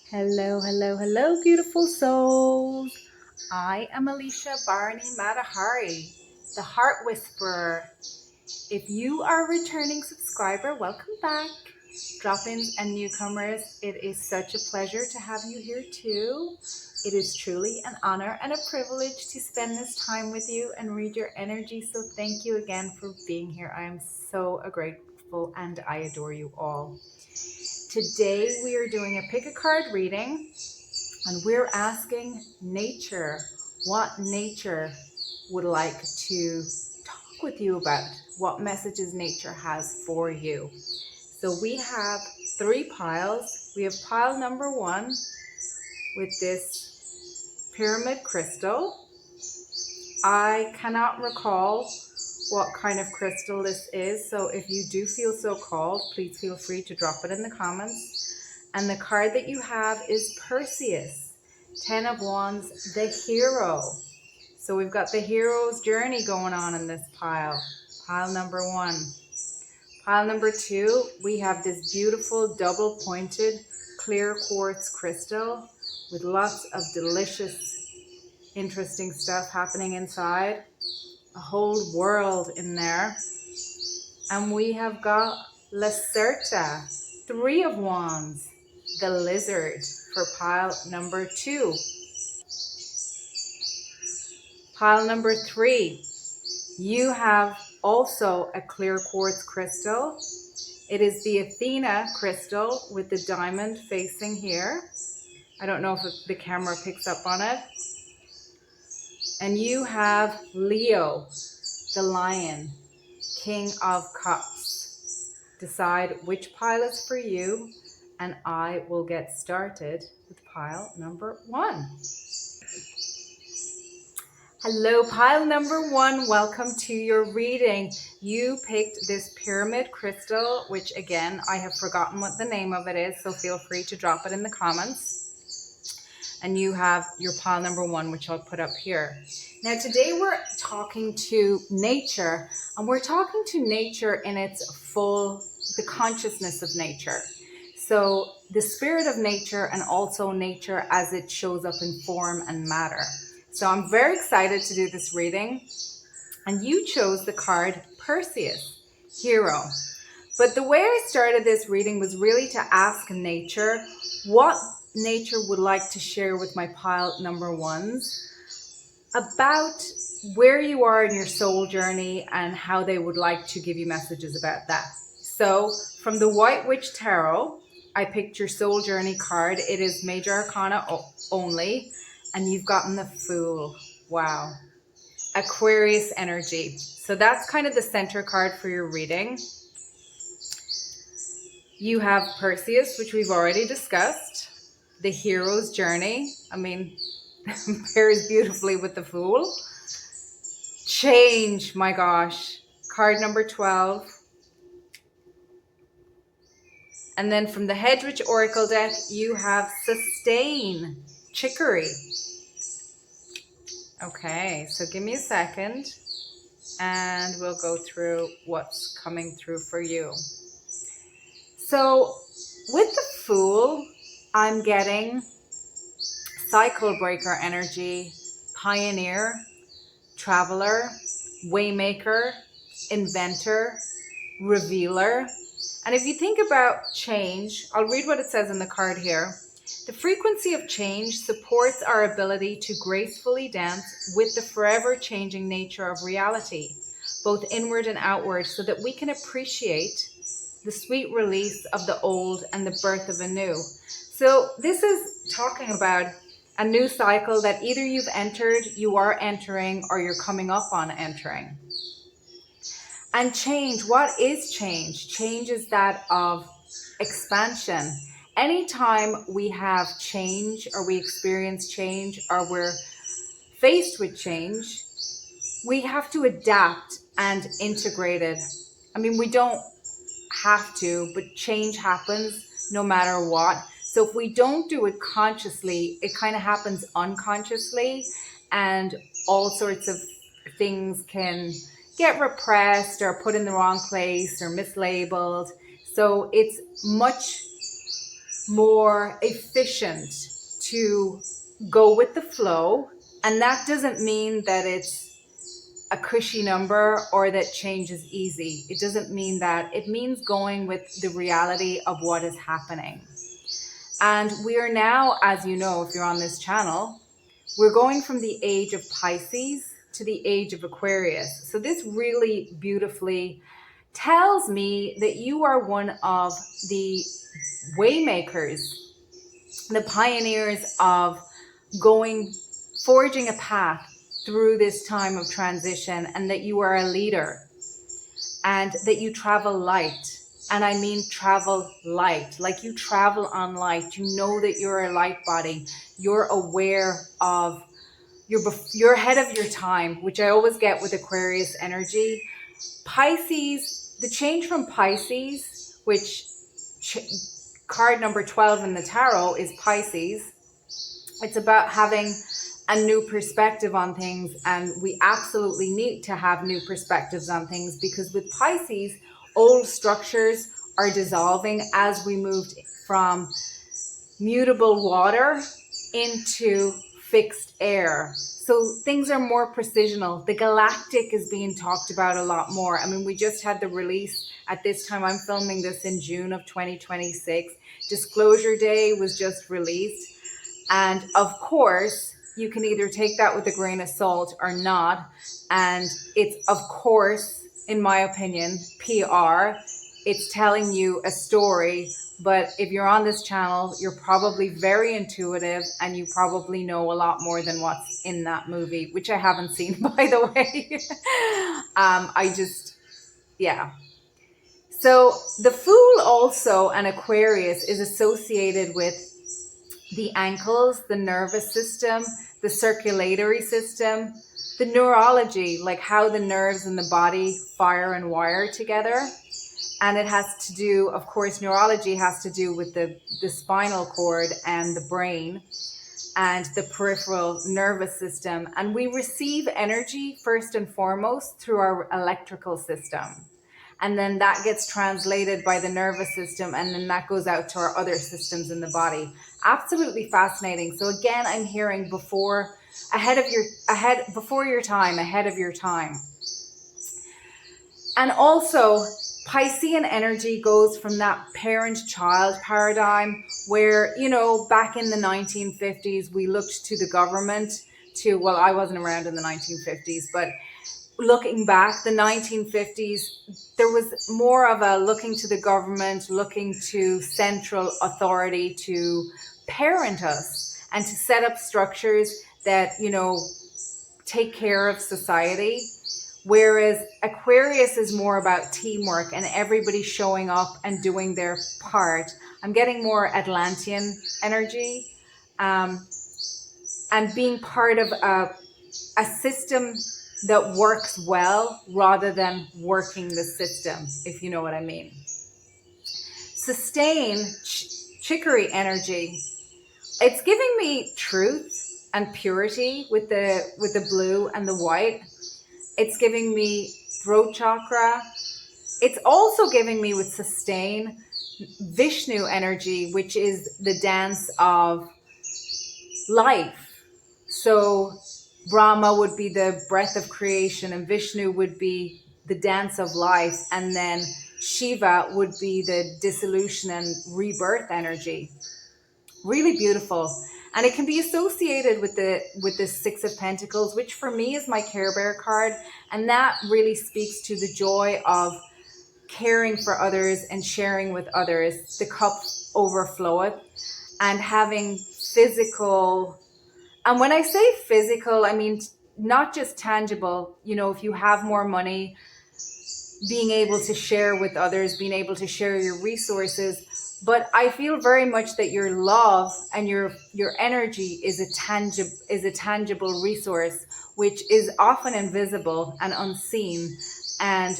Hello, hello, hello, beautiful souls. I am Alicia Bharani Matahari, the Heart Whisperer. If you are a returning subscriber, welcome back. Drop-ins and newcomers, it is such a pleasure to have you here too. It is truly an honor and a privilege to spend this time with you and read your energy. So thank you again for being here. I am so grateful and I adore you all. Today we are doing a pick a card reading. And we're asking nature what nature would like to talk with you about, what messages nature has for you. So we have 3 piles. We have pile number 1 with this pyramid crystal. I cannot recall what kind of crystal this is, so if you do feel so called, please feel free to drop it in the comments. And the card that you have is Perseus, 10 of Wands, the hero. So we've got the hero's journey going on in this pile. Pile number 1. Pile number 2, we have this beautiful double pointed clear quartz crystal with lots of delicious, interesting stuff happening inside. A whole world in there. And we have got Lacerta, 3 of Wands, the lizard, for pile number 2. Pile number 3, you have also a clear quartz crystal. It is the Athena crystal with the diamond facing here. I don't know if the camera picks up on it. And you have Leo, the lion, King of Cups. Decide which pile is for you, and I will get started with pile number 1. Hello, pile number 1. Welcome to your reading. You picked this pyramid crystal, which again, I have forgotten what the name of it is, so feel free to drop it in the comments. And you have your pile number 1, which I'll put up here. Now, today we're talking to nature, and we're talking to nature in its full, the consciousness of nature. So the spirit of nature, and also nature as it shows up in form and matter. So I'm very excited to do this reading, and you chose the card Perseus, hero. But the way I started this reading was really to ask nature what nature would like to share with my pile number 1s about where you are in your soul journey and how they would like to give you messages about that. So from the White Witch Tarot, I picked your soul journey card. It is Major Arcana only. And you've gotten the Fool. Wow. Aquarius energy. So that's kind of the center card for your reading. You have Perseus, which we've already discussed. The hero's journey. I mean, pairs beautifully with the Fool. Change, my gosh. Card number 12. And then from the Hedwig Oracle deck, you have Sustain, Chicory. Okay, so give me a second and we'll go through what's coming through for you. So with the Fool, I'm getting cycle breaker energy, pioneer, traveler, waymaker, inventor, revealer. And if you think about change, I'll read what it says in the card here. The frequency of change supports our ability to gracefully dance with the forever changing nature of reality, both inward and outward, so that we can appreciate the sweet release of the old and the birth of a new. So this is talking about a new cycle that either you've entered, you are entering, or you're coming up on entering. And change, what is change? Change is that of expansion. Anytime we have change, or we experience change, or we're faced with change, we have to adapt and integrate it. I mean, we don't have to, but change happens no matter what. So if we don't do it consciously, it kind of happens unconsciously, and all sorts of things can get repressed or put in the wrong place or mislabeled. So it's much more efficient to go with the flow. And that doesn't mean that it's a cushy number or that change is easy. It doesn't mean that. It means going with the reality of what is happening. And we are now, as you know, if you're on this channel, we're going from the age of Pisces to the age of Aquarius. So this really beautifully tells me that you are one of the waymakers, the pioneers of forging a path through this time of transition, and that you are a leader and that you travel light. And I mean travel light, like you travel on light. You know that you're a light body. You're aware of, you're ahead of your time, which I always get with Aquarius energy. Pisces, the change from Pisces, which card number 12 in the tarot is Pisces. It's about having a new perspective on things, and we absolutely need to have new perspectives on things, because with Pisces, old structures are dissolving as we moved from mutable water into fixed air. So things are more precisional. The galactic is being talked about a lot more. I mean, we just had the release at this time. I'm filming this in June of 2026. Disclosure Day was just released. And of course, you can either take that with a grain of salt or not. And it's, of course, in my opinion, PR. It's telling you a story. But if you're on this channel, you're probably very intuitive, and you probably know a lot more than what's in that movie, which I haven't seen, by the way. Yeah. So the Fool also, and Aquarius, is associated with the ankles, the nervous system, the circulatory system, the neurology, like how the nerves in the body fire and wire together. And it has to do, of course, neurology has to do with the spinal cord and the brain and the peripheral nervous system. And we receive energy first and foremost through our electrical system. And then that gets translated by the nervous system, and then that goes out to our other systems in the body. Absolutely fascinating. So again, I'm hearing before your time. And also, Piscean energy goes from that parent-child paradigm where, you know, back in the 1950s, we looked to the government to, well, I wasn't around in the 1950s, but looking back, the 1950s, there was more of a looking to the government, looking to central authority to parent us and to set up structures that, you know, take care of society. Whereas Aquarius is more about teamwork and everybody showing up and doing their part. I'm getting more Atlantean energy, and being part of a system that works well rather than working the system, if you know what I mean. Sustain, chicory energy. It's giving me truth and purity with the blue and the white. It's giving me throat chakra. It's also giving me with sustain, Vishnu energy, which is the dance of life. So Brahma would be the breath of creation, and Vishnu would be the dance of life, and then Shiva would be the dissolution and rebirth energy. Really beautiful. And it can be associated with the Six of Pentacles, which for me is my Care Bear card. And that really speaks to the joy of caring for others and sharing with others. The cup overfloweth, and having physical. And when I say physical, I mean not just tangible. You know, if you have more money, being able to share with others, being able to share your resources. But I feel very much that your love and your energy is a tangible resource, which is often invisible and unseen, and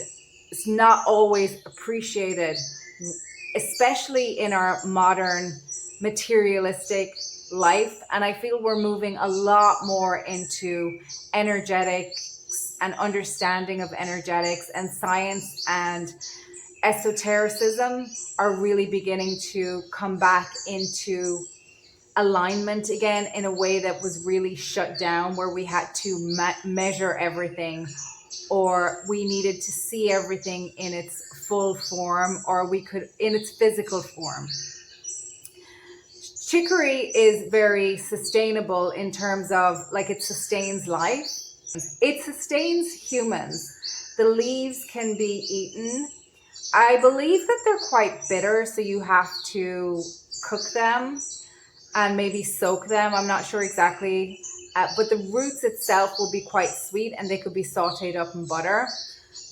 it's not always appreciated, especially in our modern materialistic life. And I feel we're moving a lot more into energetics and understanding of energetics and science and esotericism are really beginning to come back into alignment again in a way that was really shut down, where we had to measure everything, or we needed to see everything in its full form, or we could in its physical form. Chicory is very sustainable in terms of, like, it sustains life. It sustains humans. The leaves can be eaten. I believe that they're quite bitter, so you have to cook them and maybe soak them. I'm not sure exactly. But the roots itself will be quite sweet, and they could be sauteed up in butter.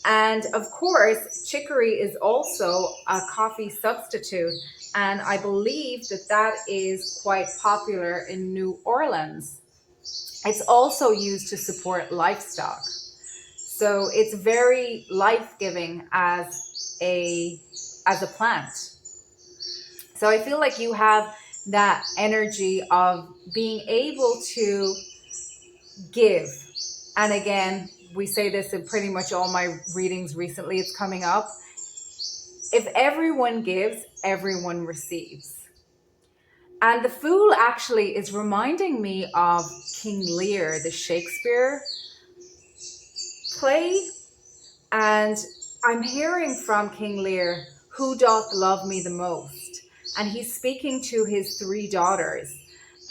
And of course, chicory is also a coffee substitute. And I believe that that is quite popular in New Orleans. It's also used to support livestock. So it's very life-giving as a plant. So I feel like you have that energy of being able to give. And again, we say this in pretty much all my readings recently, it's coming up. If everyone gives, everyone receives. And the Fool actually is reminding me of King Lear, the Shakespeare play. And I'm hearing from King Lear, who doth love me the most? And he's speaking to his 3 daughters.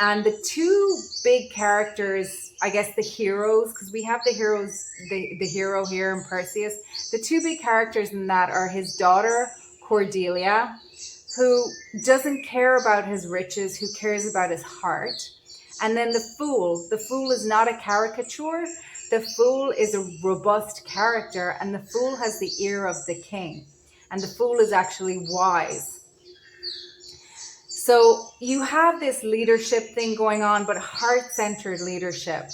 And the 2 big characters, I guess the heroes, because we have the heroes, the hero here in Perseus. The 2 big characters in that are his daughter, Cordelia, who doesn't care about his riches, who cares about his heart. And then the Fool. The Fool is not a caricature. The Fool is a robust character, and the Fool has the ear of the king. And the Fool is actually wise. So you have this leadership thing going on, but heart-centered leadership.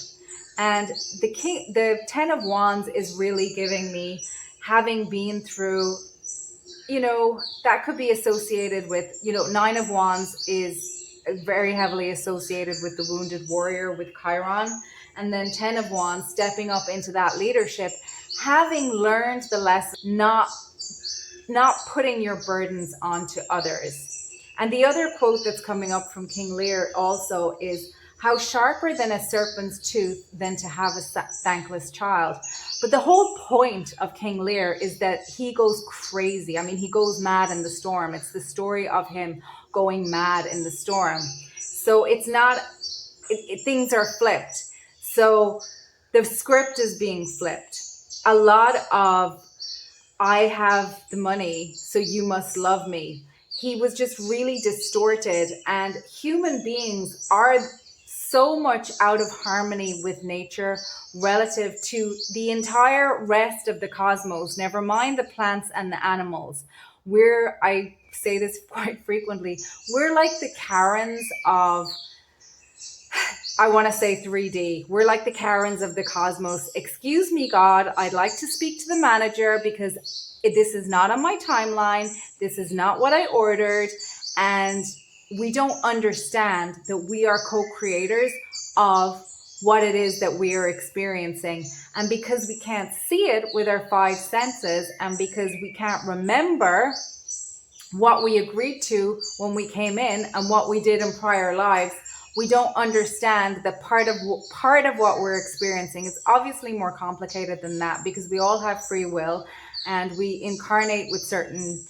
And the 10 of Wands is really giving me, having been through, that could be associated with, 9 of Wands is very heavily associated with the wounded warrior, with Chiron. And then 10 of Wands, stepping up into that leadership, having learned the lesson, not putting your burdens onto others. And the other quote that's coming up from King Lear also is, how sharper than a serpent's tooth than to have a thankless child. But the whole point of King Lear is that he goes crazy. I mean, he goes mad in the storm. It's the story of him going mad in the storm. So it's not, things are flipped. So the script is being flipped. A lot of, I have the money, so you must love me. He was just really distorted, and human beings are so much out of harmony with nature relative to the entire rest of the cosmos, never mind the plants and the animals. I say this quite frequently, we're like the Karens of, I want to say 3D. We're like the Karens of the cosmos. Excuse me, God, I'd like to speak to the manager because this is not on my timeline. This is not what I ordered. And we don't understand that we are co-creators of what it is that we are experiencing. And because we can't see it with our 5 senses, and because we can't remember what we agreed to when we came in and what we did in prior lives, we don't understand that part of what we're experiencing is obviously more complicated than that, because we all have free will and we incarnate with certain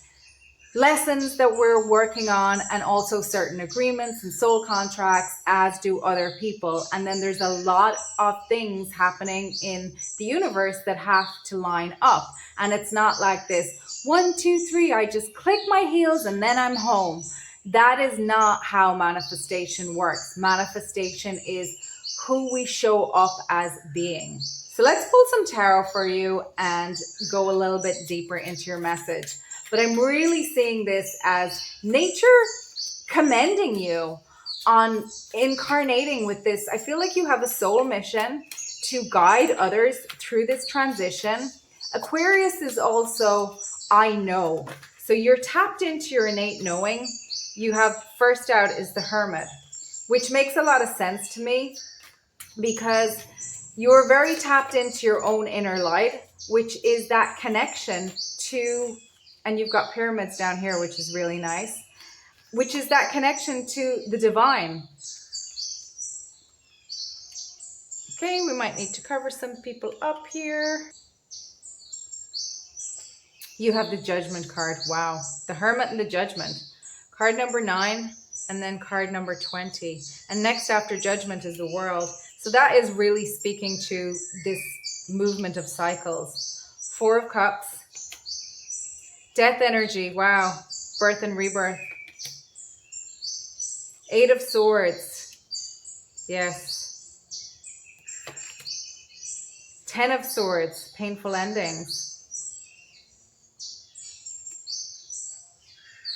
lessons that we're working on, and also certain agreements and soul contracts, as do other people. And then there's a lot of things happening in the universe that have to line up. And it's not like this 1, 2, 3, I just click my heels and then I'm home. That is not how manifestation works. Manifestation is who we show up as being. So let's pull some tarot for you and go a little bit deeper into your message. But I'm really seeing this as nature commending you on incarnating with this. I feel like you have a soul mission to guide others through this transition. Aquarius is also, I know. So you're tapped into your innate knowing. You have, first out is the Hermit, which makes a lot of sense to me because you're very tapped into your own inner light, which is that connection to And you've got pyramids down here, which is really nice, which is that connection to the divine. Okay, we might need to cover some people up here. You have the Judgment card. Wow. The Hermit and the Judgment. Card number 9 and then card number 20. And next after Judgment is the World. So that is really speaking to this movement of cycles. 4 of Cups. Death energy. Wow. Birth and rebirth. 8 of Swords. Yes. 10 of Swords. Painful endings.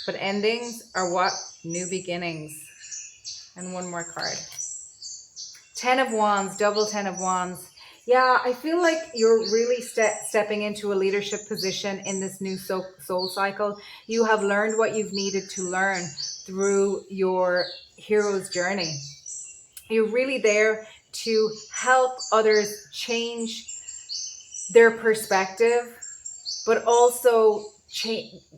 But endings are what? New beginnings. And one more card. 10 of Wands, double 10 of Wands. Yeah, I feel like you're really stepping into a leadership position in this new soul cycle. You have learned what you've needed to learn through your hero's journey. You're really there to help others change their perspective, but also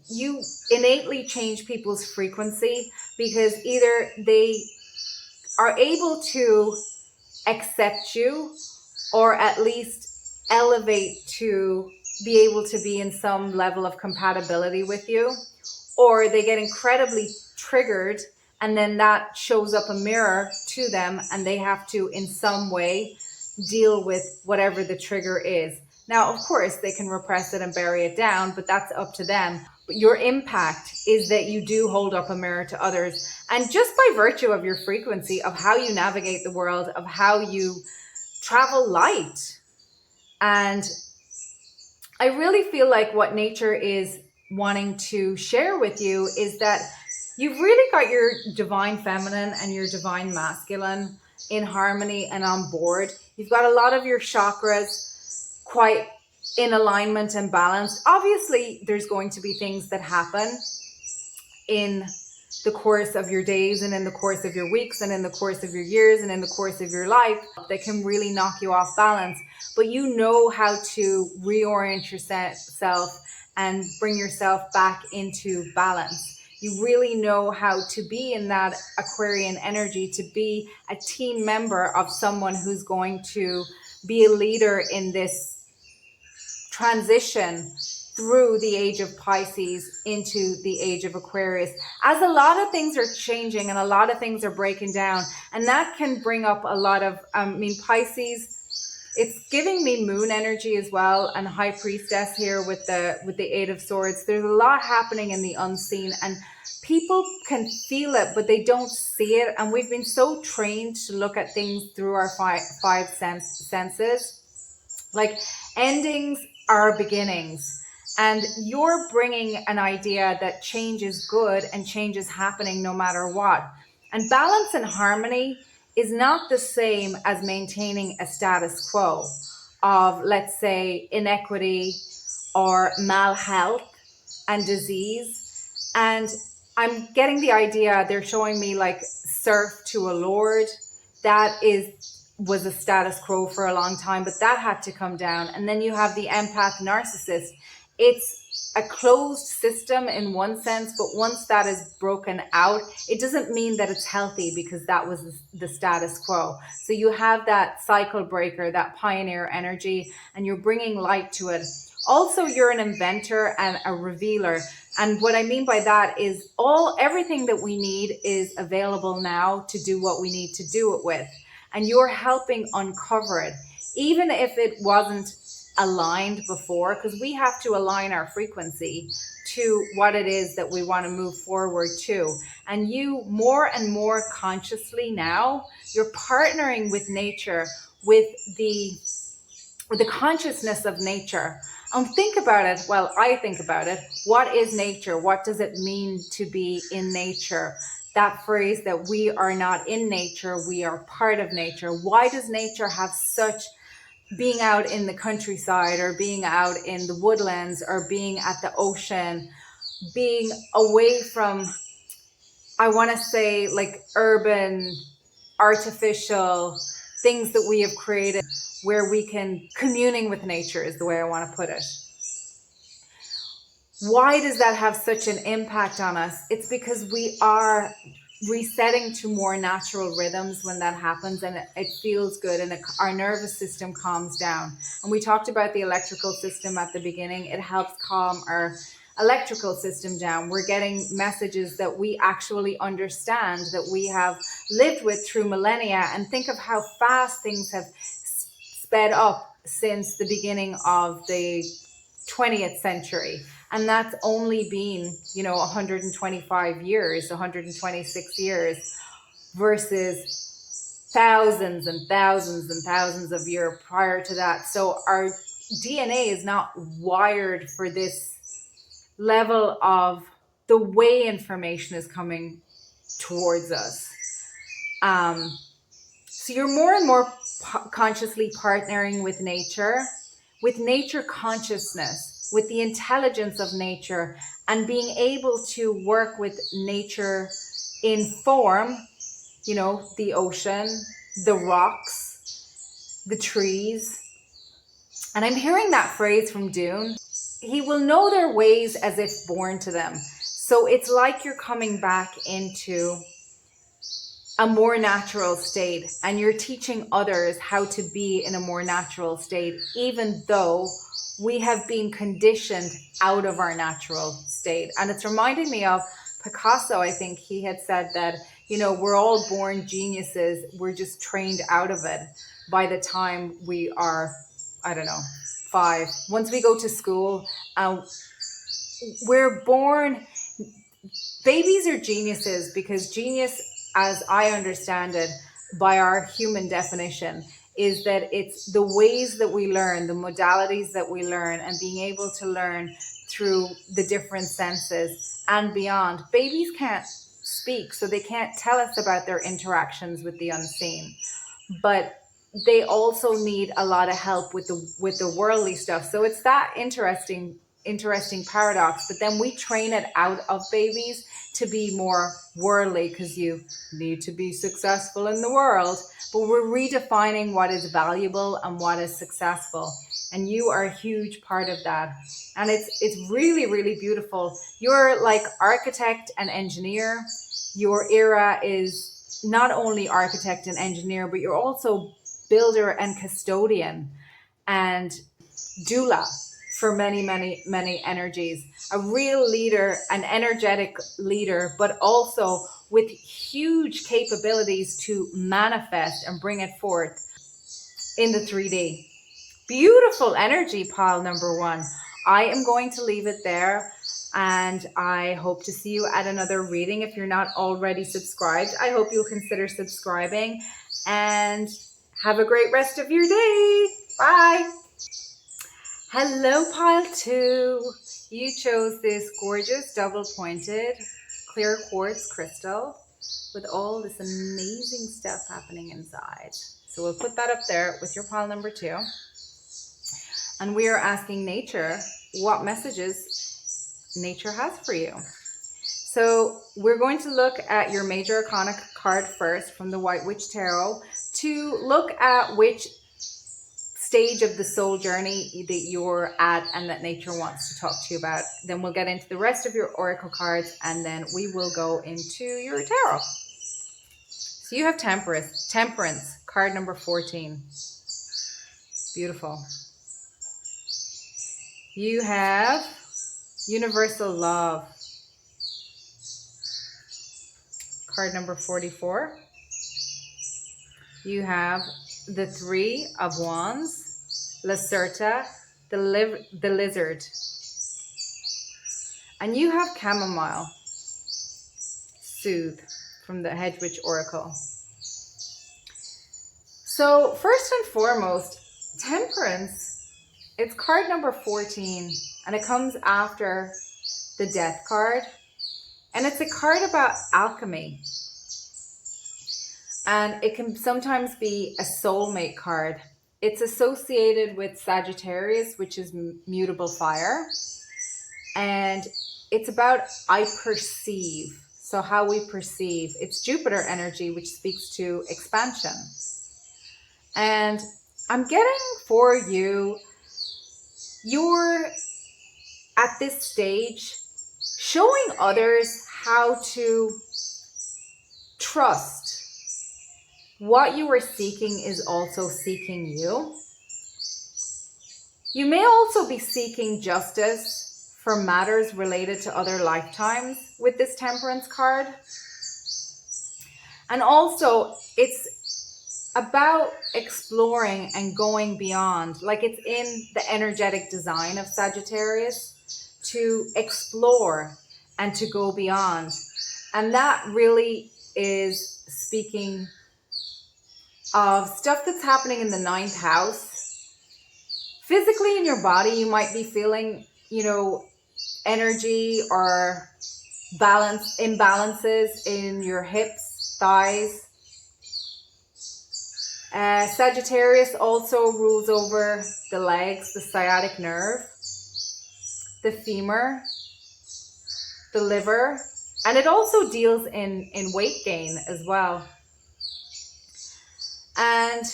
you innately change people's frequency, because either they are able to accept you or at least elevate to be able to be in some level of compatibility with you, or they get incredibly triggered and then that shows up a mirror to them and they have to in some way deal with whatever the trigger is. Now, of course, they can repress it and bury it down, but that's up to them. But your impact is that you do hold up a mirror to others. And just by virtue of your frequency, of how you navigate the world, of how you travel light. And I really feel like what nature is wanting to share with you is that you've really got your divine feminine and your divine masculine in harmony and on board. You've got a lot of your chakras quite in alignment and balanced. Obviously, there's going to be things that happen in the course of your days and in the course of your weeks and in the course of your years and in the course of your life that can really knock you off balance. But you know how to reorient yourself and bring yourself back into balance. You really know how to be in that Aquarian energy, to be a team member of someone who's going to be a leader in this transition through the age of Pisces into the age of Aquarius, as a lot of things are changing and a lot of things are breaking down. And that can bring up a lot of, Pisces, it's giving me moon energy as well, and High Priestess here with the 8 of Swords. There's a lot happening in the unseen and people can feel it, but they don't see it. And we've been so trained to look at things through our five senses. Like, endings are beginnings. And you're bringing an idea that change is good and change is happening no matter what. And balance and harmony is not the same as maintaining a status quo of, let's say, inequity or malhealth and disease. And I'm getting the idea, they're showing me like serf to a lord. That was a status quo for a long time, but that had to come down. And then you have the empath narcissist. It's a closed system in one sense, but once that is broken out, it doesn't mean that it's healthy, because that was the status quo. So you have that cycle breaker, that pioneer energy, and you're bringing light to it. Also, you're an inventor and a revealer. And what I mean by that is everything that we need is available now to do what we need to do it with. And you're helping uncover it, even if it wasn't aligned before, because we have to align our frequency to what it is that we want to move forward to. And you more and more consciously now, you're partnering with nature, with the consciousness of nature. And think about it. Well, I think about it. What is nature? What does it mean to be in nature? That phrase that we are not in nature, we are part of nature. Why does nature have such, being out in the countryside or being out in the woodlands or being at the ocean, being away from, I want to say, like urban, artificial things that we have created, where we can communing with nature is the way I want to put it. Why does that have such an impact on us? It's because we are resetting to more natural rhythms when that happens, and it feels good, and our nervous system calms down. And we talked about the electrical system at the beginning. It helps calm our electrical system down. We're getting messages that we actually understand, that we have lived with through millennia. And think of how fast things have sped up since the beginning of the 20th century. And that's only been, 125 years, 126 years, versus thousands and thousands and thousands of years prior to that. So our DNA is not wired for this level of the way information is coming towards us. So you're more and more consciously partnering with nature consciousness, with the intelligence of nature, and being able to work with nature in form, the ocean, the rocks, the trees. And I'm hearing that phrase from Dune. He will know their ways as if born to them. So it's like you're coming back into a more natural state, and you're teaching others how to be in a more natural state, even though we have been conditioned out of our natural state. And it's reminding me of Picasso. I think he had said that, we're all born geniuses. We're just trained out of it by the time we are, 5. Once we go to school, we're born, babies are geniuses, because genius, as I understand it, by our human definition, is that it's the ways that we learn, the modalities that we learn, and being able to learn through the different senses and beyond. Babies can't speak, so they can't tell us about their interactions with the unseen, but they also need a lot of help with the worldly stuff. So it's that interesting paradox. But then we train it out of babies to be more worldly, because you need to be successful in the world. But we're redefining what is valuable and what is successful. And you are a huge part of that. And it's really, really beautiful. You're like architect and engineer. Your era is not only architect and engineer, but you're also builder and custodian and doula for many, many, many energies. A real leader, an energetic leader, but also with huge capabilities to manifest and bring it forth in the 3D. Beautiful energy, pile number 1. I am going to leave it there, and I hope to see you at another reading. If you're not already subscribed, I hope you'll consider subscribing, and have a great rest of your day. Bye. Hello, pile 2. You chose this gorgeous double-pointed clear quartz crystal with all this amazing stuff happening inside. So we'll put that up there with your pile number 2. And we are asking nature what messages nature has for you. So we're going to look at your major arcana card first from the White Witch Tarot, to look at which stage of the soul journey that you're at and that nature wants to talk to you about. Then we'll get into the rest of your oracle cards, and then we will go into your tarot. So you have Temperance, card number 14. Beautiful. You have Universal Love, card number 44. You have the 3 of Wands, Lacerta, the Lizard. And you have Chamomile, Soothe, from the Hedge Witch Oracle. So first and foremost, Temperance, it's card number 14, and it comes after the Death card. And it's a card about alchemy. And it can sometimes be a soulmate card. It's associated with Sagittarius, which is mutable fire. And it's about I perceive. So how we perceive. It's Jupiter energy, which speaks to expansion. And I'm getting for you, you're at this stage, showing others how to trust what you are seeking is also seeking you. You may also be seeking justice for matters related to other lifetimes with this Temperance card. And also, it's about exploring and going beyond, like it's in the energetic design of Sagittarius, to explore and to go beyond. And that really is speaking of stuff that's happening in the 9th house. Physically in your body, you might be feeling, energy or imbalances in your hips, thighs. Sagittarius also rules over the legs, the sciatic nerve, the femur, the liver, and it also deals in weight gain as well. And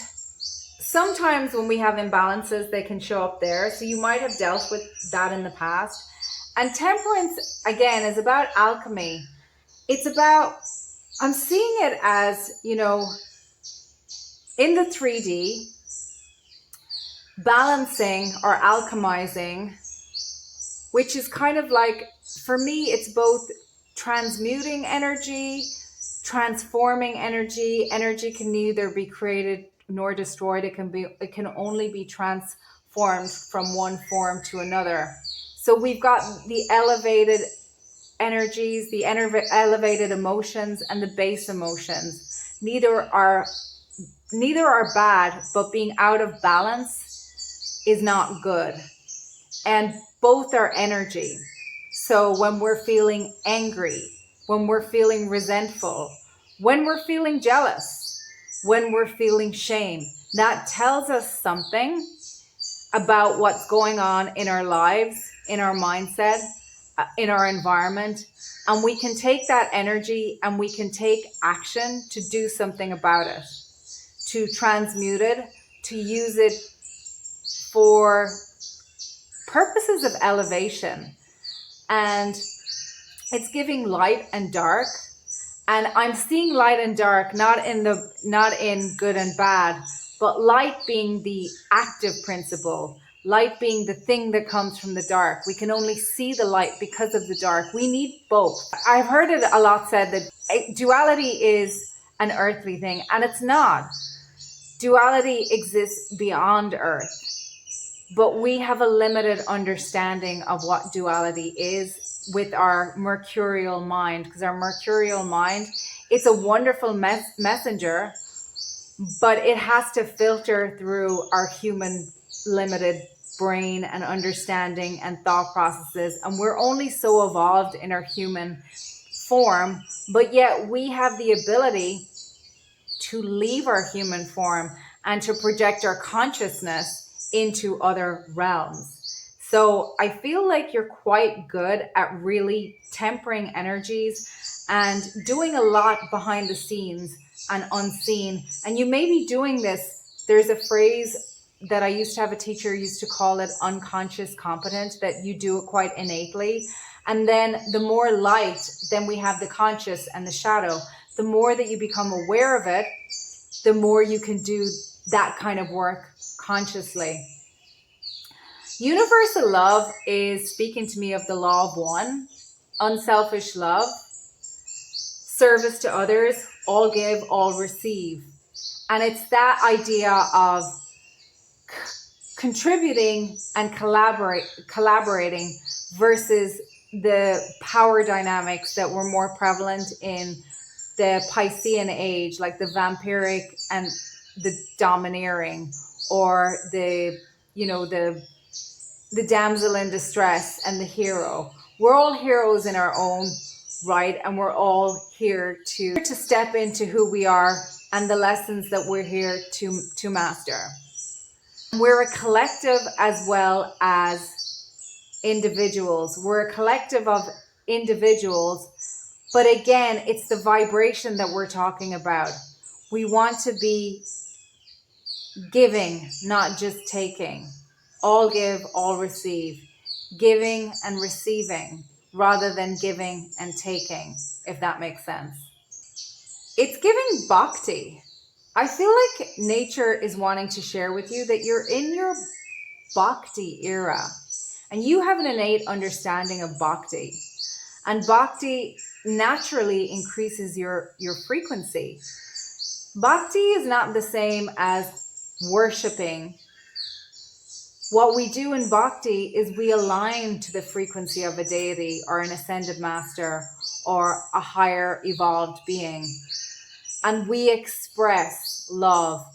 sometimes when we have imbalances, they can show up there. So you might have dealt with that in the past. And Temperance, again, is about alchemy. It's about, I'm seeing it as, in the 3D, balancing or alchemizing, which is kind of like, for me, it's both transmuting energy, transforming energy. Energy can neither be created nor destroyed. It can only be transformed from one form to another. So we've got the elevated energies, the elevated emotions, and the base emotions. Neither are bad, but being out of balance is not good. And both are energy. So when we're feeling angry, when we're feeling resentful, when we're feeling jealous, when we're feeling shame, that tells us something about what's going on in our lives, in our mindset, in our environment. And we can take that energy and we can take action to do something about it, to transmute it, to use it for purposes of elevation. And it's giving light and dark. And I'm seeing light and dark, not in good and bad, but light being the active principle, light being the thing that comes from the dark. We can only see the light because of the dark. We need both. I've heard it a lot said that duality is an earthly thing, and it's not. Duality exists beyond Earth, but we have a limited understanding of what duality is with our mercurial mind, because our mercurial mind, it's a wonderful messenger, but it has to filter through our human limited brain and understanding and thought processes. And we're only so evolved in our human form, but yet we have the ability to leave our human form and to project our consciousness into other realms. So I feel like you're quite good at really tempering energies and doing a lot behind the scenes and unseen. And you may be doing this. There's a phrase that I used to have a teacher used to call it unconscious competent, that you do it quite innately. And then the more light, then we have the conscious and the shadow. The more that you become aware of it, the more you can do that kind of work consciously. Universal love is speaking to me of the law of one, unselfish love, service to others, all give, all receive. And it's that idea of contributing and collaborating versus the power dynamics that were more prevalent in the Piscean age, like the vampiric and the domineering, or the damsel in distress and the hero. We're all heroes in our own right, and we're all here to step into who we are and the lessons that we're here to master. We're a collective as well as individuals. We're a collective of individuals, but again, it's the vibration that we're talking about. We want to be giving, not just taking. All give, all receive. giving and receiving rather than giving and taking, if that makes sense. It's giving bhakti. I feel like nature is wanting to share with you that you're in your bhakti era and you have an innate understanding of bhakti. And bhakti naturally increases your frequency. Bhakti is not the same as worshiping. What we do in bhakti is we align to the frequency of a deity or an ascended master or a higher evolved being. And we express love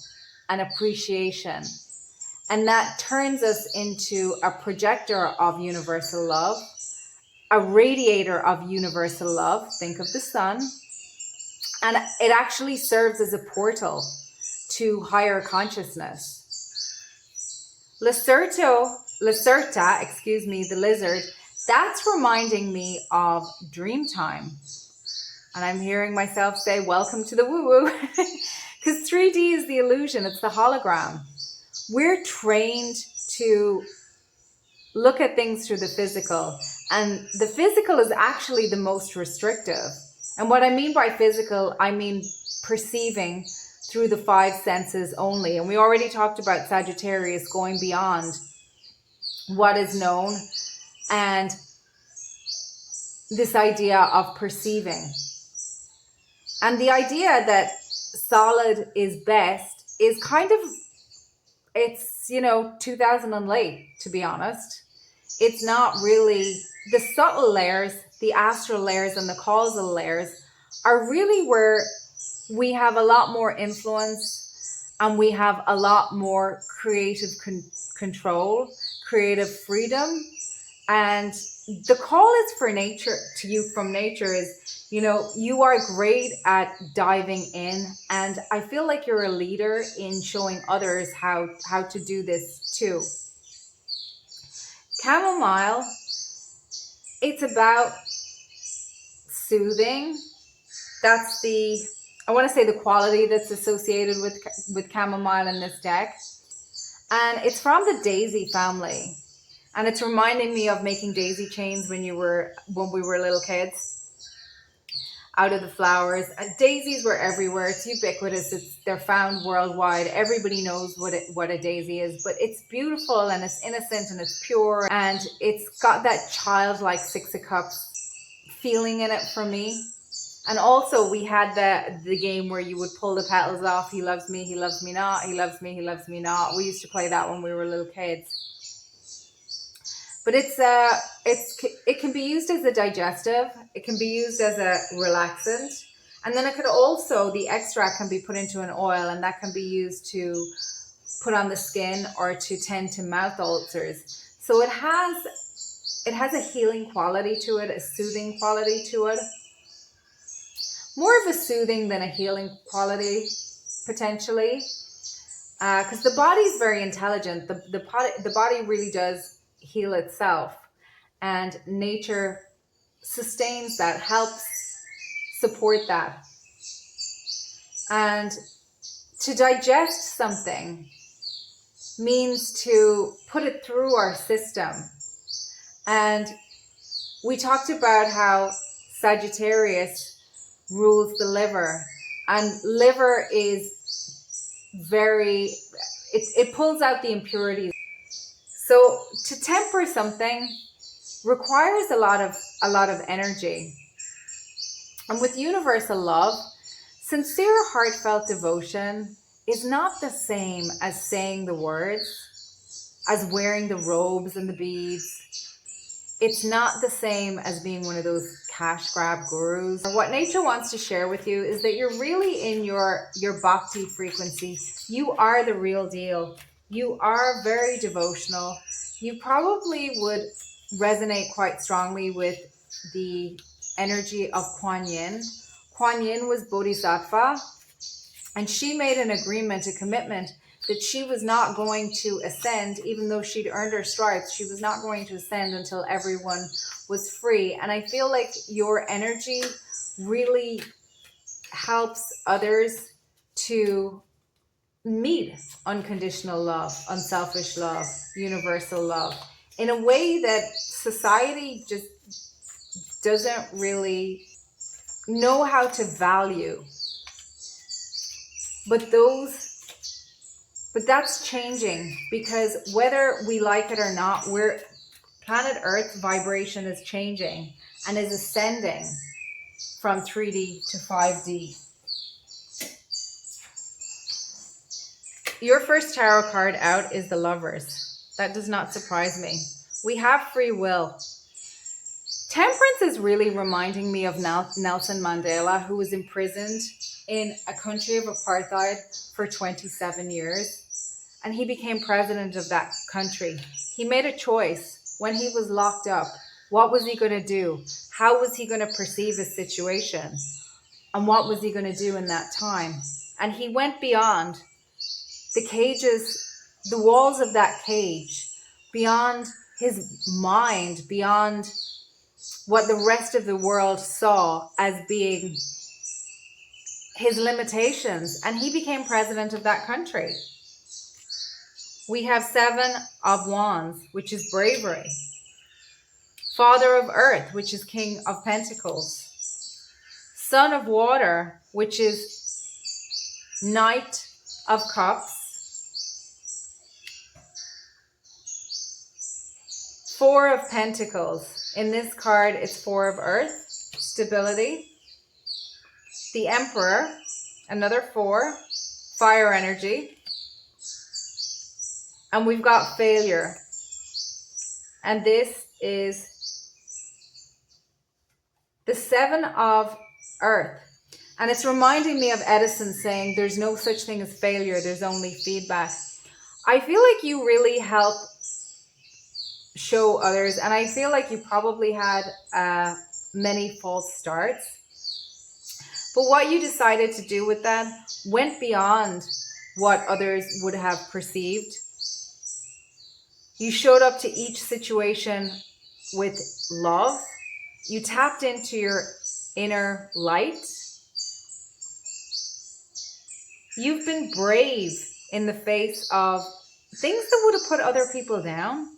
and appreciation. And that turns us into a projector of universal love, a radiator of universal love. Think of the sun. And it actually serves as a portal to higher consciousness. Lacerta, the lizard, that's reminding me of dream time. And I'm hearing myself say, welcome to the woo-woo. Because 3D is the illusion, it's the hologram. We're trained to look at things through the physical. And the physical is actually the most restrictive. And what I mean by physical, I mean perceiving through the 5 senses only. And we already talked about Sagittarius going beyond what is known and this idea of perceiving. And the idea that solid is best is kind of, it's, 2000 and late, to be honest. It's not really the subtle layers, the astral layers and the causal layers are really where we have a lot more influence and we have a lot more creative control, creative freedom. And the call is for nature, to you from nature is, you are great at diving in. And I feel like you're a leader in showing others how to do this too. Chamomile, it's about soothing. That's I want to say the quality that's associated with chamomile in this deck. And it's from the daisy family. And it's reminding me of making daisy chains when we were little kids. Out of the flowers. Daisies were everywhere. It's ubiquitous. They're found worldwide. Everybody knows what a daisy is, but it's beautiful and it's innocent and it's pure and it's got that childlike 6 of Cups feeling in it for me. And also we had the game where you would pull the petals off. He loves me not. He loves me not. We used to play that when we were little kids. But it can be used as a digestive. It can be used as a relaxant. And then it could also, the extract can be put into an oil and that can be used to put on the skin or to tend to mouth ulcers. So it has a healing quality to it, a soothing quality to it. More of a soothing than a healing quality, potentially. Because the body's very intelligent. The body really does heal itself, and nature sustains that, helps support that. And to digest something means to put it through our system. And we talked about how Sagittarius rules the liver, and liver is it pulls out the impurities. So to temper something requires a lot of energy. And with universal love, sincere heartfelt devotion is not the same as saying the words, as wearing the robes and the beads. It's not the same as being one of those cash grab gurus. What nature wants to share with you is that you're really in your bhakti frequency. You are the real deal. You are very devotional. You probably would resonate quite strongly with the energy of Kuan Yin. Kuan Yin was Bodhisattva, and she made an agreement, a commitment, that she was not going to ascend, even though she'd earned her stripes. She was not going to ascend until everyone was free. And I feel like your energy really helps others to meet unconditional love, unselfish love, universal love. in a way that society just doesn't really know how to value. But that's changing, because whether we like it or not, planet Earth's vibration is changing and is ascending from 3D to 5D. Your first tarot card out is the Lovers. That does not surprise me. We have free will. Temperance is really reminding me of Nelson Mandela, who was imprisoned in a country of apartheid for 27 years. And he became president of that country. He made a choice when he was locked up. What was he going to do? How was he going to perceive his situation? And what was he going to do in that time? And he went beyond the cages, the walls of that cage, beyond his mind, beyond what the rest of the world saw as being his limitations. And he became president of that country. We have 7 of Wands, which is bravery. Father of Earth, which is King of Pentacles. Son of Water, which is Knight of Cups. 4 of Pentacles. In this card, it's 4 of Earth, stability. The Emperor, another 4, fire energy. And we've got failure. And this is the 7 of Earth. And it's reminding me of Edison saying, there's no such thing as failure, there's only feedback. I feel like you really help show others, and I feel like you probably had many false starts. But what you decided to do with that went beyond what others would have perceived. You showed up to each situation with love. You tapped into your inner light. You've been brave in the face of things that would have put other people down.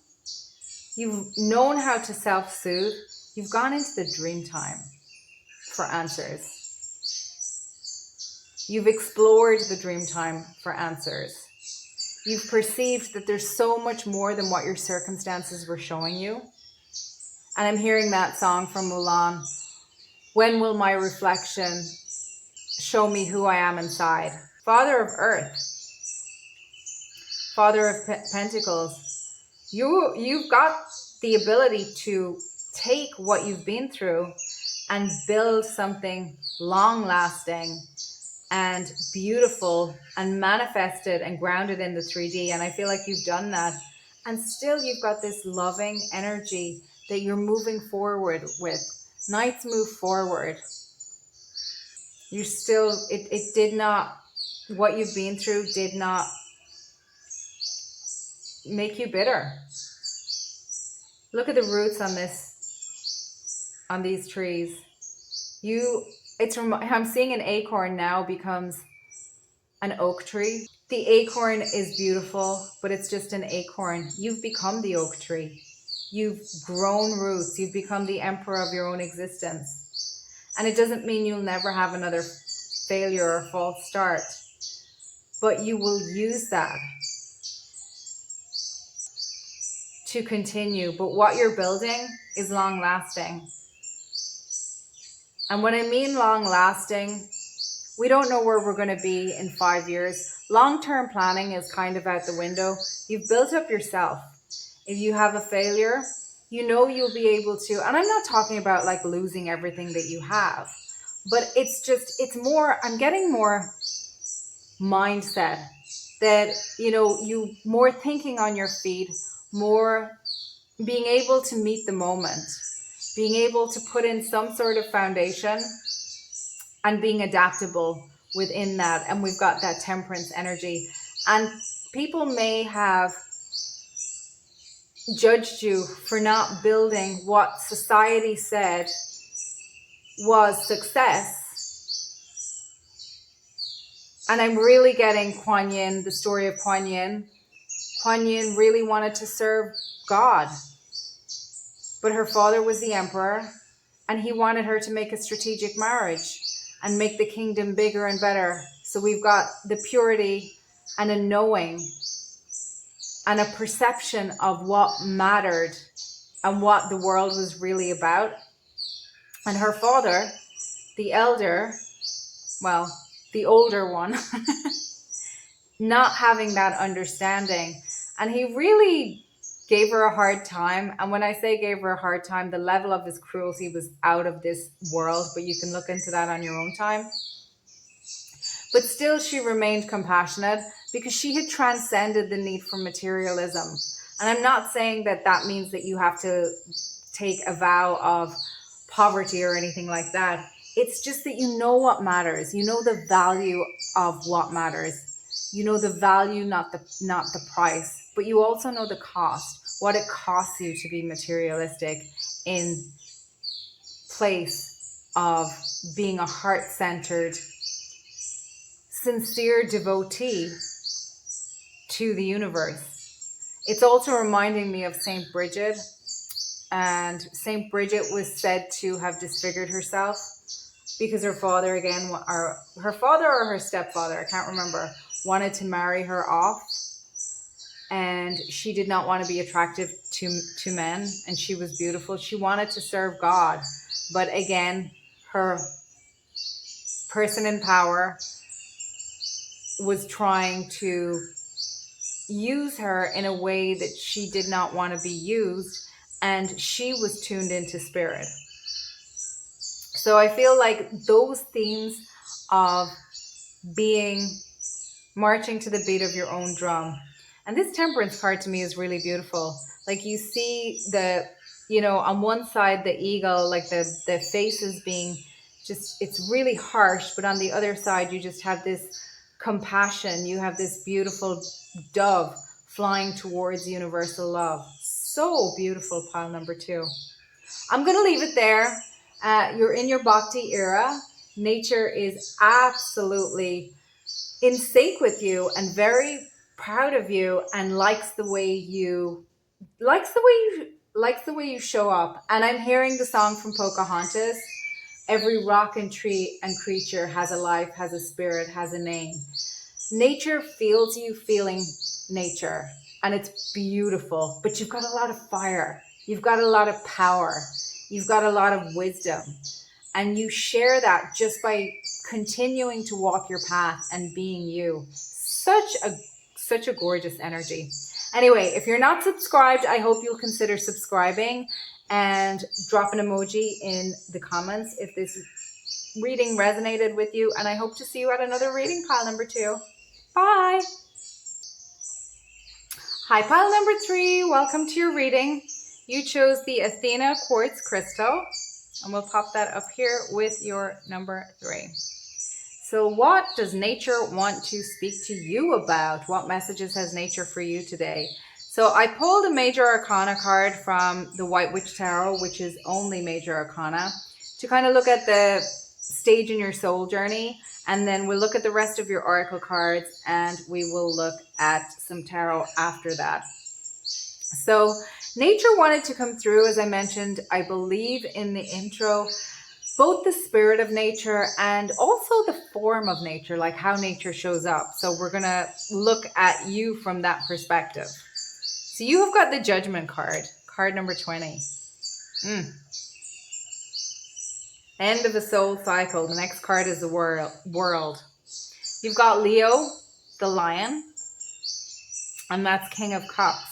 You've known how to self-soothe. You've gone into the dream time for answers. You've explored the dream time for answers. You've perceived that there's so much more than what your circumstances were showing you. And I'm hearing that song from Mulan. When will my reflection show me who I am inside? Father of Earth. Father of Pentacles. You've got the ability to take what you've been through and build something long-lasting and beautiful and manifested and grounded in the 3D. And I feel like you've done that. And still you've got this loving energy that you're moving forward with. Knights move forward. You still, it did not, what you've been through did not make you bitter. Look at the roots on these trees. I'm seeing an acorn now becomes an oak tree. The acorn is beautiful, but it's just an acorn. You've become the oak tree. You've grown roots. You've become the emperor of your own existence. And it doesn't mean you'll never have another failure or false start, but you will use that to continue. But what you're building is long lasting. And when I mean long lasting, we don't know where we're going to be in 5 years. Long-term planning is kind of out the window. You've built up yourself. If you have a failure, you know you'll be able to, and I'm not talking about like losing everything that you have, but it's more, I'm getting more mindset that, you more thinking on your feet, more being able to meet the moment, being able to put in some sort of foundation and being adaptable within that. And we've got that temperance energy. And people may have judged you for not building what society said was success. And I'm really getting Kuan Yin, the story of Kuan Yin. Kuan Yin really wanted to serve God. but her father was the emperor, and he wanted her to make a strategic marriage and make the kingdom bigger and better. So we've got the purity and a knowing and a perception of what mattered and what the world was really about. And her father, the elder, well, the older one, not having that understanding. And he really gave her a hard time. And when I say gave her a hard time, the level of his cruelty was out of this world, but you can look into that on your own time. But still, she remained compassionate because she had transcended the need for materialism. And I'm not saying that that means that you have to take a vow of poverty or anything like that. It's just that you know what matters. You know the value of what matters. You know the value, not the price. But you also know the cost, what it costs you to be materialistic in place of being a heart-centered, sincere devotee to the universe. It's also reminding me of Saint Bridget, and Saint Bridget was said to have disfigured herself because her father, again, or her father or her stepfather, I can't remember, wanted to marry her off, and she did not want to be attractive to men, and she was beautiful. She wanted to serve God, but again, her person in power was trying to use her in a way that she did not want to be used, and she was tuned into spirit. So I feel like those themes of marching to the beat of your own drum. And this temperance card to me is really beautiful. Like you see on one side, the eagle, like the face is being just, it's really harsh, but on the other side, you just have this compassion. You have this beautiful dove flying towards universal love. So beautiful, pile number 2. I'm going to leave it there. You're in your bhakti era. Nature is absolutely in sync with you and very proud of you, and likes the way you show up. And I'm hearing the song from Pocahontas. Every rock and tree and creature has a life, has a spirit, has a name. Nature feels you feeling nature, and it's beautiful, but you've got a lot of fire. You've got a lot of power. You've got a lot of wisdom, and you share that just by continuing to walk your path and being you. Such a gorgeous energy. Anyway, if you're not subscribed, I hope you'll consider subscribing and drop an emoji in the comments if this reading resonated with you. And I hope to see you at another reading, pile number 2. Bye. Hi, pile number 3. Welcome to your reading. You chose the Athena Quartz Crystal, and we'll pop that up here with your number 3. So what does nature want to speak to you about? What messages has nature for you today? So I pulled a Major Arcana card from the White Witch Tarot, which is only Major Arcana, to kind of look at the stage in your soul journey. And then we'll look at the rest of your oracle cards, and we will look at some tarot after that. So nature wanted to come through, as I mentioned, I believe in the intro, both the spirit of nature and also the form of nature, like how nature shows up. So we're going to look at you from that perspective. So you have got the Judgment card, card number 20. End of a soul cycle. The next card is the world. You've got Leo, the lion, and that's King of Cups.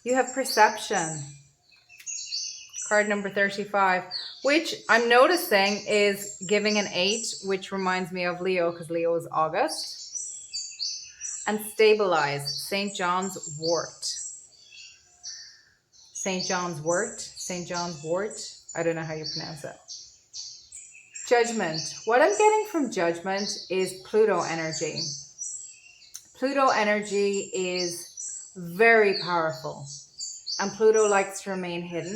You have perception, card number 35, which I'm noticing is giving an 8, which reminds me of Leo because Leo is August. And stabilize, St. John's wort. St. John's wort, St. John's wort. I don't know how you pronounce it. Judgment. What I'm getting from Judgment is Pluto energy. Pluto energy is very powerful, and Pluto likes to remain hidden.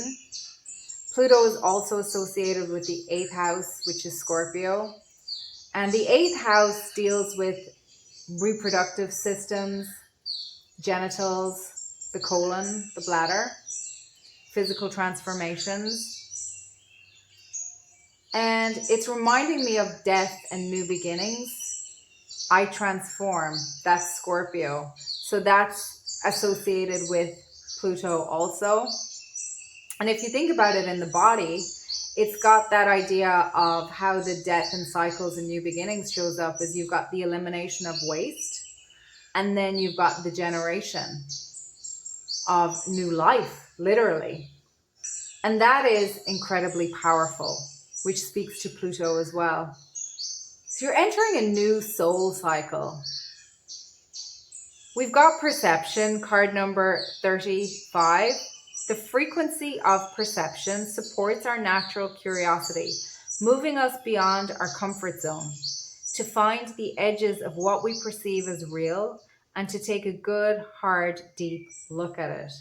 Pluto is also associated with the 8th house, which is Scorpio. And the 8th house deals with reproductive systems, genitals, the colon, the bladder, physical transformations. And it's reminding me of death and new beginnings. I transform, that's Scorpio. So that's associated with Pluto also. And if you think about it in the body, it's got that idea of how the death and cycles and new beginnings shows up as you've got the elimination of waste, and then you've got the generation of new life, literally. And that is incredibly powerful, which speaks to Pluto as well. So you're entering a new soul cycle. We've got perception, card number 35. The frequency of perception supports our natural curiosity, moving us beyond our comfort zone to find the edges of what we perceive as real and to take a good, hard, deep look at it.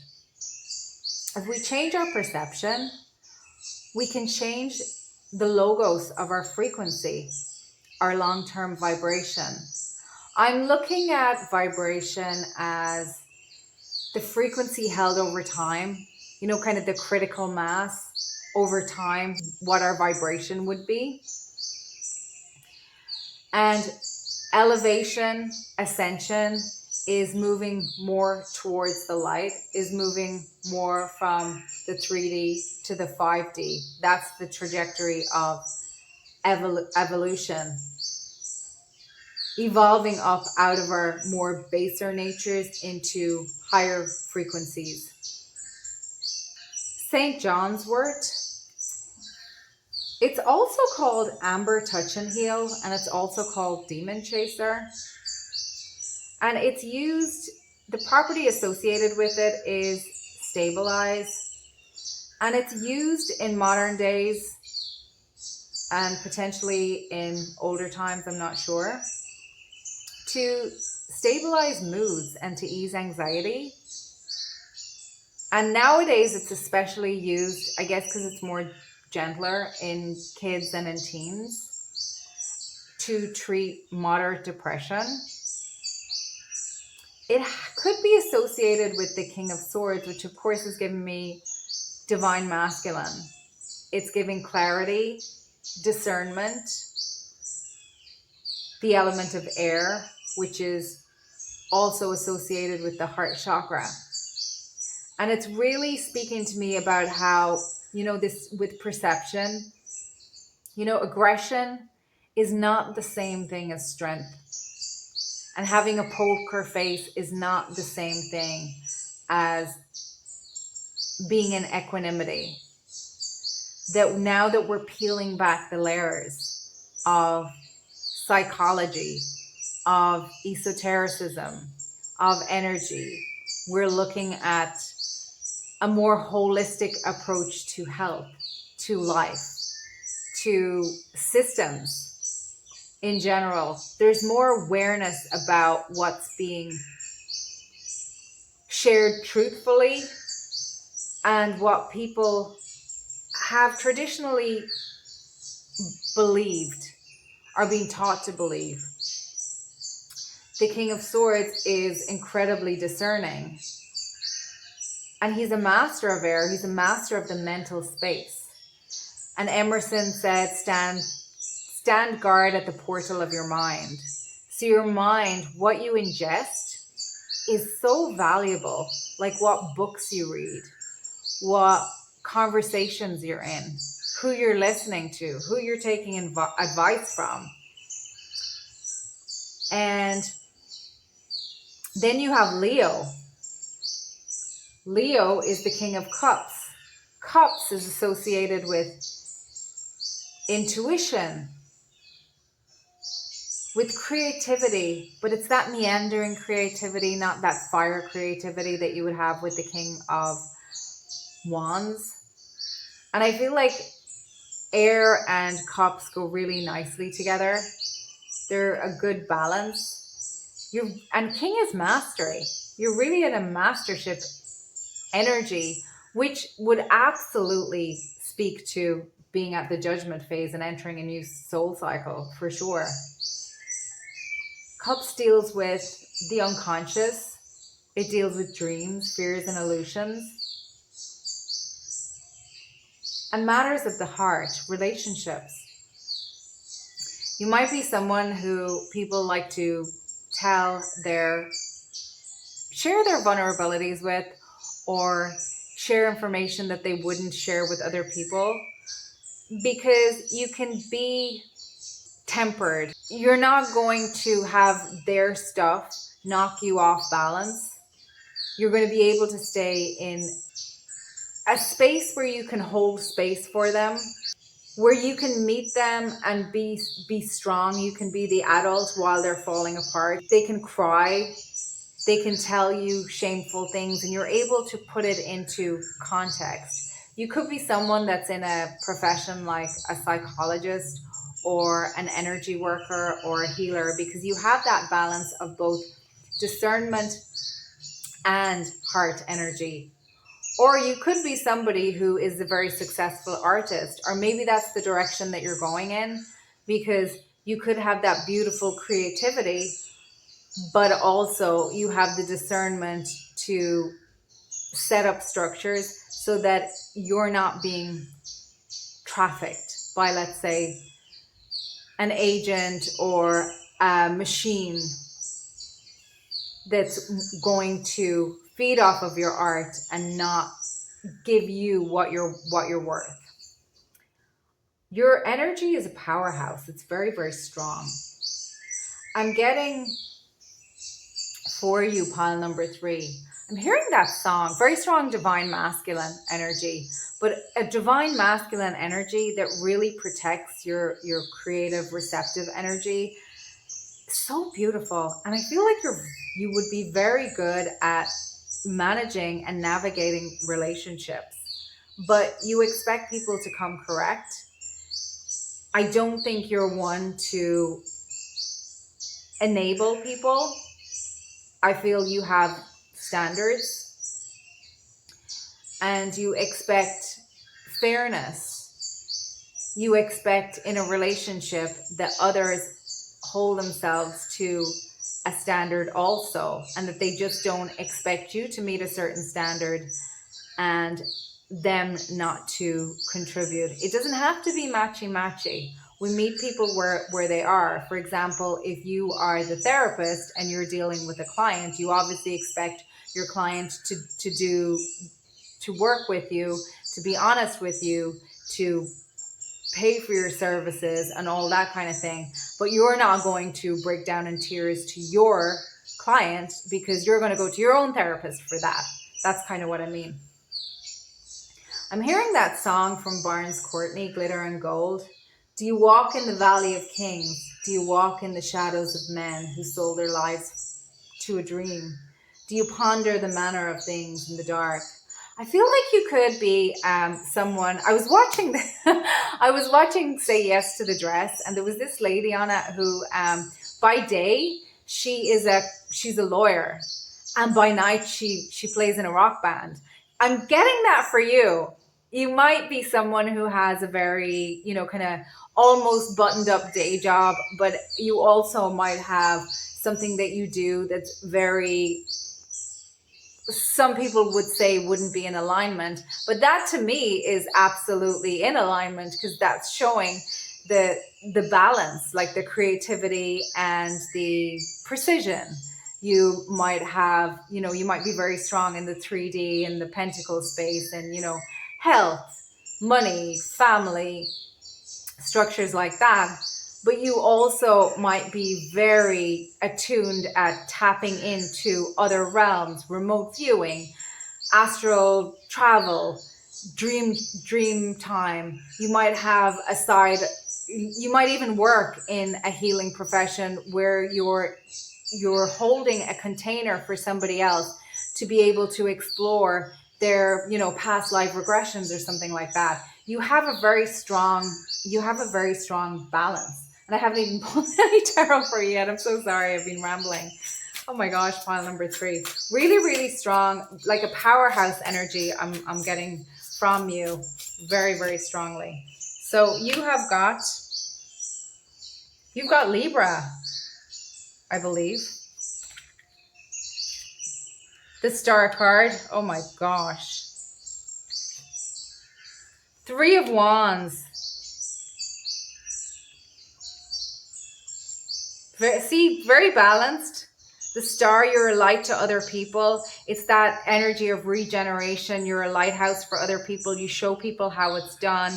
If we change our perception, we can change the logos of our frequency, our long-term vibration. I'm looking at vibration as the frequency held over time, you know, kind of the critical mass over time, what our vibration would be. And elevation, ascension is moving more towards the light, is moving more from the 3D to the 5D. That's the trajectory of evolution. Evolving up out of our more baser natures into higher frequencies. St. John's wort. It's also called amber touch and heal, and it's also called demon chaser. And it's used, the property associated with it is stabilize. And it's used in modern days and potentially in older times, I'm not sure, to stabilize moods and to ease anxiety. And nowadays it's especially used, I guess, because it's more gentler in kids and in teens, to treat moderate depression. It could be associated with the King of Swords, which of course is giving me divine masculine. It's giving clarity, discernment, the element of air, which is also associated with the heart chakra. And it's really speaking to me about how, you know, this with perception, you know, aggression is not the same thing as strength. And having a poker face is not the same thing as being in equanimity. That now that we're peeling back the layers of psychology, of esotericism, of energy, we're looking at a more holistic approach to health, to life, to systems in general. There's more awareness about what's being shared truthfully and what people have traditionally believed, are being taught to believe. The King of Swords is incredibly discerning. And he's a master of air. He's a master of the mental space. And Emerson said, stand guard at the portal of your mind. So your mind, what you ingest, is so valuable. Like what books you read, what conversations you're in, who you're listening to, who you're taking advice from. And then you have Leo. Leo is the King of Cups. Cups is associated with intuition, with creativity, but it's that meandering creativity, not that fire creativity that you would have with the King of Wands. And I feel like air and cups go really nicely together. They're a good balance. And King is mastery. You're really in a mastership energy, which would absolutely speak to being at the judgment phase and entering a new soul cycle for sure. Cups deals with the unconscious, It deals with dreams, fears, and illusions, and matters of the heart, relationships. You might be someone who people like to share their vulnerabilities with, or share information that they wouldn't share with other people, because you can be tempered. You're not going to have their stuff knock you off balance. You're going to be able to stay in a space where you can hold space for them, where you can meet them and be strong. You can be the adult while they're falling apart. They can cry. They can tell you shameful things, and you're able to put it into context. You could be someone that's in a profession like a psychologist or an energy worker or a healer, because you have that balance of both discernment and heart energy. Or you could be somebody who is a very successful artist, or maybe that's the direction that you're going in, because you could have that beautiful creativity, but also you have the discernment to set up structures so that you're not being trafficked by, let's say, an agent or a machine that's going to feed off of your art and not give you what you're worth. Your energy is a powerhouse. It's very, very strong. I'm getting for you, pile number 3. I'm hearing that song, very strong divine masculine energy, but a divine masculine energy that really protects your creative, receptive energy. So beautiful. And I feel like you would be very good at managing and navigating relationships, but you expect people to come correct. I don't think you're one to enable people. I feel you have standards and you expect fairness. You expect in a relationship that others hold themselves to a standard also, and that they just don't expect you to meet a certain standard and them not to contribute. It doesn't have to be matchy. We meet people where they are. For example, if you are the therapist and you're dealing with a client, you obviously expect your client to work with you, to be honest with you, to pay for your services and all that kind of thing. But you're not going to break down in tears to your client because you're going to go to your own therapist for that. That's kind of what I mean. I'm hearing that song from Barnes Courtney, Glitter and Gold. Do you walk in the valley of kings? Do you walk in the shadows of men who sold their lives to a dream? Do you ponder the manner of things in the dark? I feel like you could be someone. I was watching Say Yes to the Dress, and there was this lady on it who, by day, she's a lawyer, and by night she plays in a rock band. I'm getting that for you. You might be someone who has a very, kind of almost buttoned up day job, but you also might have something that you do that's very, some people would say wouldn't be in alignment, but that to me is absolutely in alignment, because that's showing the balance, like the creativity and the precision. You might have, you might be very strong in the 3D and the pentacle space, and health, money, family, structures like that. But you also might be very attuned at tapping into other realms, remote viewing, astral travel, dream time. You might have a side, you might even work in a healing profession where you're holding a container for somebody else to be able to explore their, past life regressions or something like that. You have a very strong balance. And I haven't even pulled any tarot for you yet. I'm so sorry. I've been rambling. Oh my gosh, pile number 3. Really, really strong, like a powerhouse energy I'm getting from you very, very strongly. So you've got Libra, I believe. The Star card. Oh my gosh. Three of Wands. Very balanced. The Star, you're a light to other people. It's that energy of regeneration. You're a lighthouse for other people. You show people how it's done.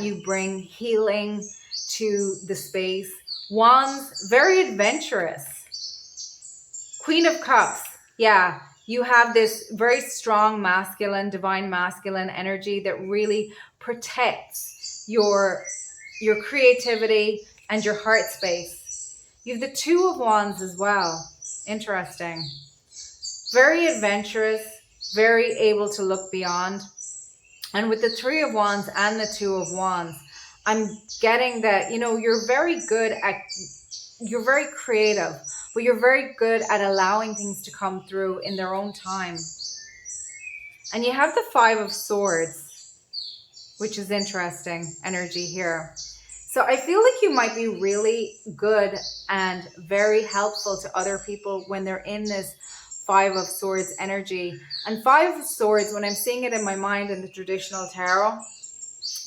You bring healing to the space. Wands, very adventurous. Queen of Cups. Yeah, you have this very strong masculine, divine masculine energy that really protects your creativity and your heart space. You have the Two of Wands as well. Interesting. Very adventurous, very able to look beyond. And with the Three of Wands and the Two of Wands, I'm getting that, you're very creative, but you're very good at allowing things to come through in their own time. And you have the Five of Swords, which is interesting energy here. So I feel like you might be really good and very helpful to other people when they're in this Five of Swords energy. And Five of Swords, when I'm seeing it in my mind in the traditional tarot,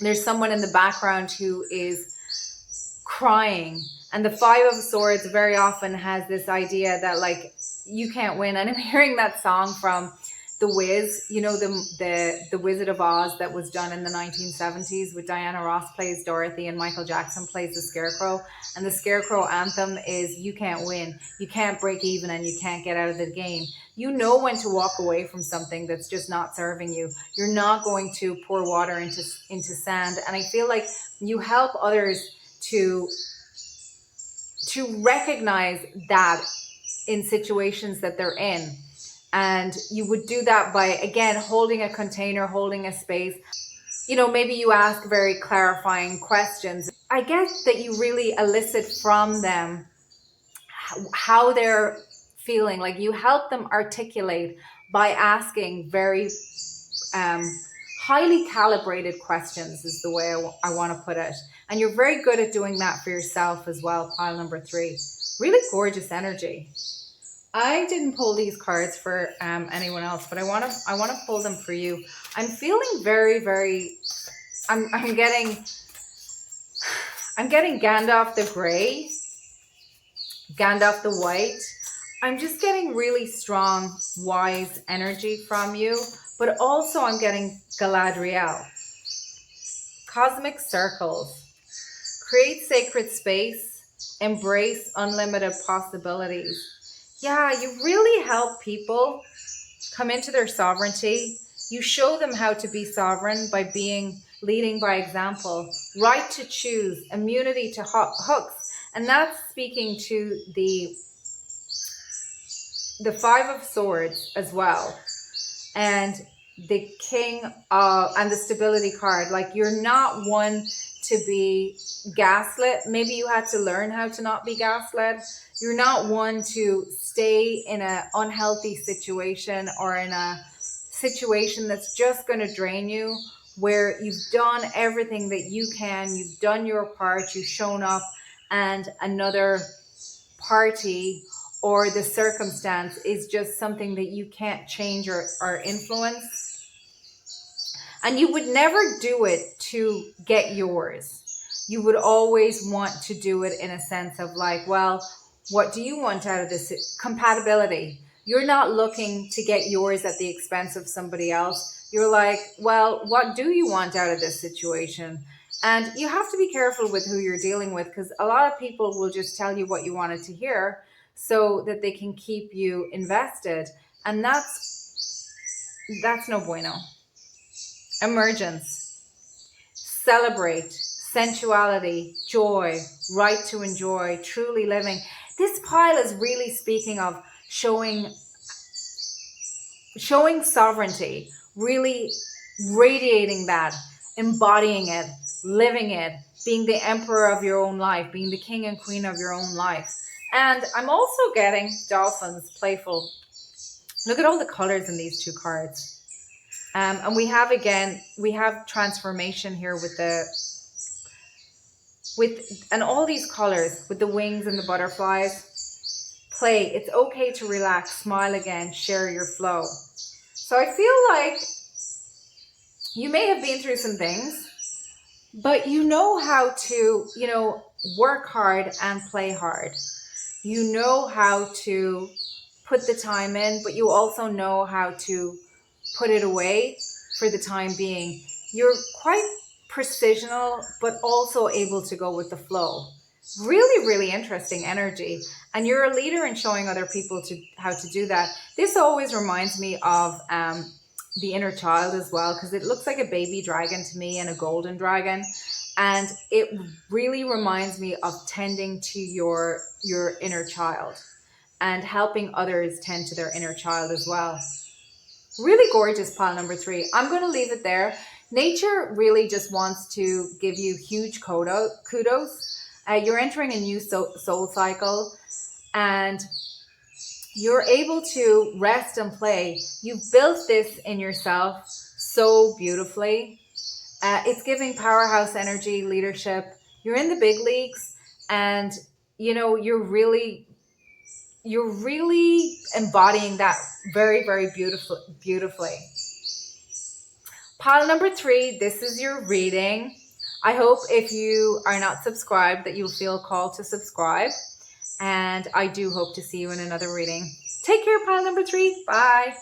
there's someone in the background who is crying. And the Five of Swords very often has this idea that like you can't win. And I'm hearing that song from The Wiz, the Wizard of Oz that was done in the 1970s with Diana Ross plays Dorothy and Michael Jackson plays the Scarecrow. And the Scarecrow anthem is you can't win, you can't break even, and you can't get out of the game. You know when to walk away from something that's just not serving you. You're not going to pour water into sand. And I feel like you help others to recognize that in situations that they're in. And you would do that by, again, holding a container, holding a space. Maybe you ask very clarifying questions. I guess that you really elicit from them how they're feeling. Like you help them articulate by asking very highly calibrated questions is the way I want to put it. And you're very good at doing that for yourself as well, pile number 3. Really gorgeous energy. I didn't pull these cards for anyone else, but I want to pull them for you. I'm feeling very, very. I'm getting Gandalf the Grey, Gandalf the White. I'm just getting really strong, wise energy from you, but also I'm getting Galadriel. Cosmic circles. Create sacred space. Embrace unlimited possibilities. Yeah, you really help people come into their sovereignty. You show them how to be sovereign by leading by example, right to choose, immunity to hooks. And that's speaking to the Five of Swords as well. And the King and the Stability card. Like you're not one to be gaslit. Maybe you had to learn how to not be gaslit. You're not one to stay in an unhealthy situation or in a situation that's just going to drain you, where you've done everything that you can, you've done your part, you've shown up, and another party or the circumstance is just something that you can't change or influence. And you would never do it to get yours. You would always want to do it in a sense of like, well, what do you want out of this? Compatibility. You're not looking to get yours at the expense of somebody else. You're like, well, what do you want out of this situation? And you have to be careful with who you're dealing with, because a lot of people will just tell you what you wanted to hear so that they can keep you invested. And that's no bueno. Emergence. Celebrate. Sensuality. Joy. Right to enjoy. Truly living. This pile is really speaking of showing sovereignty, really radiating that, embodying it, living it, being the emperor of your own life, being the king and queen of your own life. And I'm also getting dolphins, playful. Look at all the colors in these two cards. And we have transformation here and all these colors with the wings and the butterflies. play. It's okay to relax, smile again, share your flow. So I feel like you may have been through some things, but you know how to, work hard and play hard. You know how to put the time in, but you also know how to put it away for the time being. You're quite precisional, but also able to go with the flow. Really, really interesting energy. And you're a leader in showing other people how to do that. This always reminds me of the inner child as well, because it looks like a baby dragon to me and a golden dragon. And it really reminds me of tending to your inner child and helping others tend to their inner child as well. Really gorgeous pile number 3. I'm going to leave it there. Nature really just wants to give you huge kudos. You're entering a new soul cycle, and you're able to rest and play. You've built this in yourself so beautifully. It's giving powerhouse energy, leadership. You're in the big leagues, and you're really embodying that very, very beautifully. Pile number 3, this is your reading. I hope if you are not subscribed that you'll feel called to subscribe. And I do hope to see you in another reading. Take care, pile number 3. Bye.